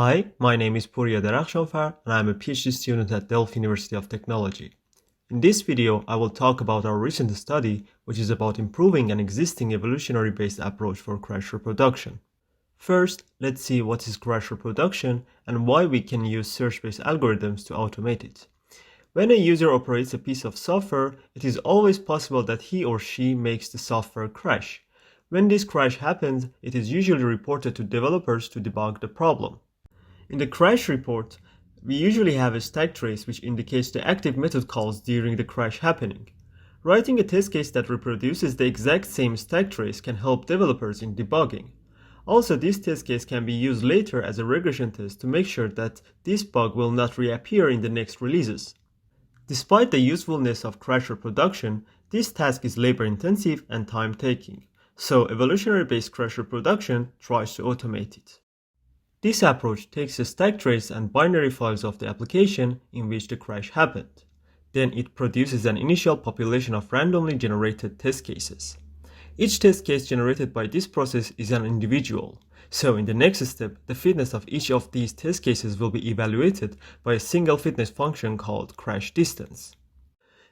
Hi, my name is Puriya Darakhshanfar and I am a PhD student at Delft University of Technology. In this video, I will talk about our recent study, which is about improving an existing evolutionary-based approach for crash reproduction. First, let's see what is crash reproduction and why we can use search-based algorithms to automate it. When a user operates a piece of software, it is always possible that he or she makes the software crash. When this crash happens, it is usually reported to developers to debug the problem. In the crash report, we usually have a stack trace which indicates the active method calls during the crash happening. Writing a test case that reproduces the exact same stack trace can help developers in debugging. Also, this test case can be used later as a regression test to make sure that this bug will not reappear in the next releases. Despite the usefulness of crash reproduction, this task is labor-intensive and time-taking, so evolutionary-based crash reproduction tries to automate it. This approach takes the stack trace and binary files of the application in which the crash happened. Then it produces an initial population of randomly generated test cases. Each test case generated by this process is an individual, so in the next step, the fitness of each of these test cases will be evaluated by a single fitness function called crash distance.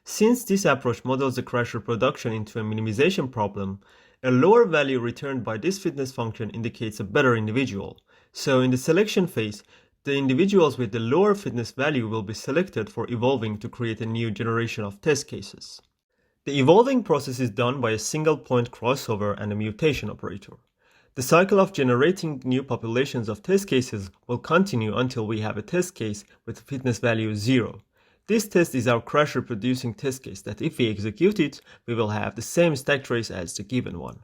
Since this approach models the crash reproduction into a minimization problem, a lower value returned by this fitness function indicates a better individual. So in the selection phase, the individuals with the lower fitness value will be selected for evolving to create a new generation of test cases. The evolving process is done by a single point crossover and a mutation operator. The cycle of generating new populations of test cases will continue until we have a test case with fitness value 0. This test is our crash reproducing test case that if we execute it, we will have the same stack trace as the given one.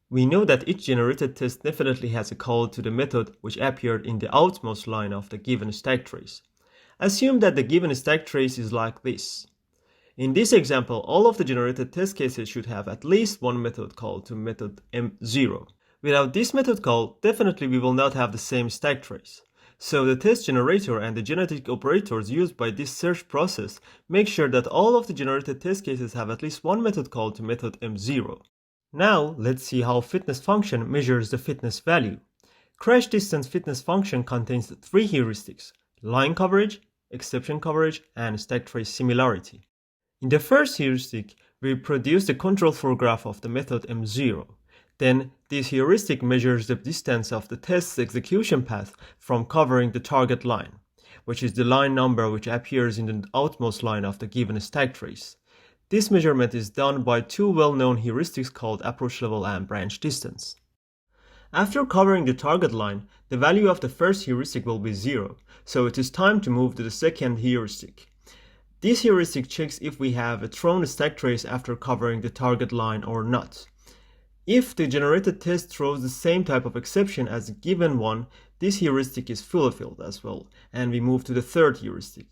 We know that each generated test definitely has a call to the method which appeared in the outmost line of the given stack trace. Assume that the given stack trace is like this. In this example, all of the generated test cases should have at least one method call to method M0. Without this method call, definitely we will not have the same stack trace. So the test generator and the genetic operators used by this search process make sure that all of the generated test cases have at least one method call to method M0. Now, let's see how fitness function measures the fitness value. Crash distance fitness function contains 3 heuristics: line coverage, exception coverage, and stack trace similarity. In the first heuristic, we produce the control flow graph of the method M0. Then, this heuristic measures the distance of the test's execution path from covering the target line, which is the line number which appears in the outmost line of the given stack trace. This measurement is done by 2 well-known heuristics called approach level and branch distance. After covering the target line, the value of the first heuristic will be 0, so it is time to move to the second heuristic. This heuristic checks if we have a thrown stack trace after covering the target line or not. If the generated test throws the same type of exception as the given one, this heuristic is fulfilled as well, and we move to the third heuristic.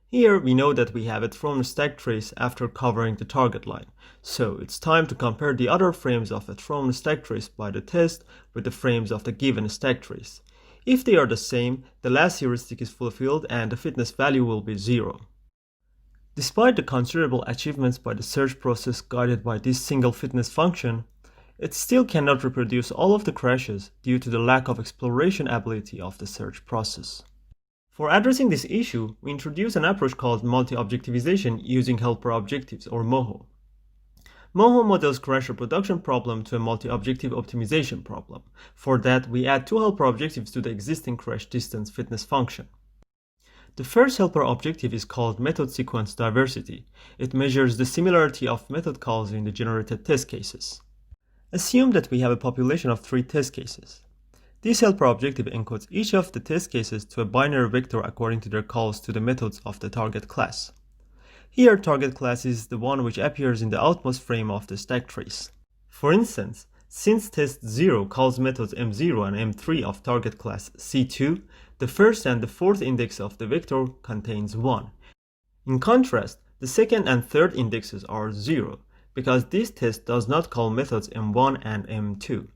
Here we know that we have a thrown stack trace after covering the target line, so it's time to compare the other frames of a thrown stack trace by the test with the frames of the given stack trace. If they are the same, the last heuristic is fulfilled and the fitness value will be 0. Despite the considerable achievements by the search process guided by this single fitness function, it still cannot reproduce all of the crashes due to the lack of exploration ability of the search process. For addressing this issue, we introduce an approach called multi-objectivization using helper objectives, or MOHO. MOHO models crash reproduction problem to a multi-objective optimization problem. For that, we add 2 helper objectives to the existing crash distance fitness function. The first helper objective is called method sequence diversity. It measures the similarity of method calls in the generated test cases. Assume that we have a population of 3 test cases. This helper objective encodes each of the test cases to a binary vector according to their calls to the methods of the target class. Here, target class is the one which appears in the outmost frame of the stack trace. For instance, since test 0 calls methods M0 and M3 of target class C2, the first and the fourth index of the vector contains 1. In contrast, the second and third indexes are 0, because this test does not call methods M1 and M2.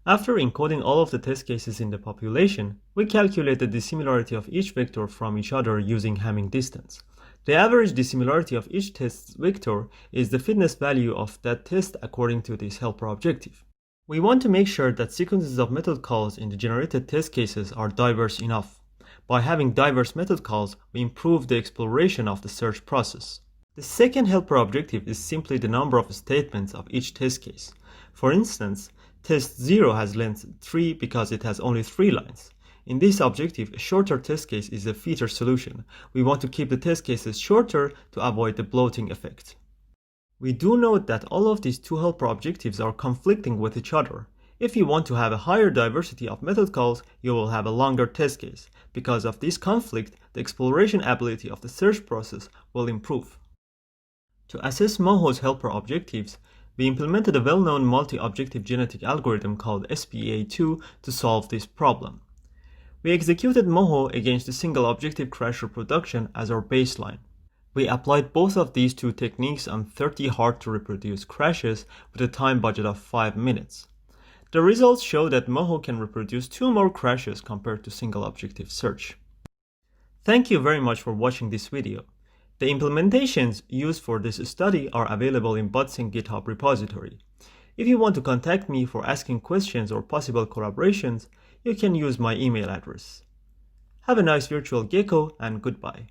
After encoding all of the test cases in the population, we calculated the dissimilarity of each vector from each other using Hamming distance. The average dissimilarity of each test vector is the fitness value of that test according to this helper objective. We want to make sure that sequences of method calls in the generated test cases are diverse enough. By having diverse method calls, we improve the exploration of the search process. The second helper objective is simply the number of statements of each test case. For instance, test 0 has length 3 because it has only 3 lines. In this objective, a shorter test case is a feature solution. We want to keep the test cases shorter to avoid the bloating effect. We do note that all of these two helper objectives are conflicting with each other. If you want to have a higher diversity of method calls, you will have a longer test case. Because of this conflict, the exploration ability of the search process will improve. To assess Moho's helper objectives, we implemented a well-known multi-objective genetic algorithm called SPEA2 to solve this problem. We executed Moho against the single objective crash reproduction as our baseline. We applied both of these two techniques on 30 hard-to-reproduce crashes with a time budget of 5 minutes. The results show that Moho can reproduce 2 more crashes compared to single-objective search. Thank you very much for watching this video. The implementations used for this study are available in Budsync GitHub repository. If you want to contact me for asking questions or possible collaborations, you can use my email address. Have a nice virtual GECCO and goodbye.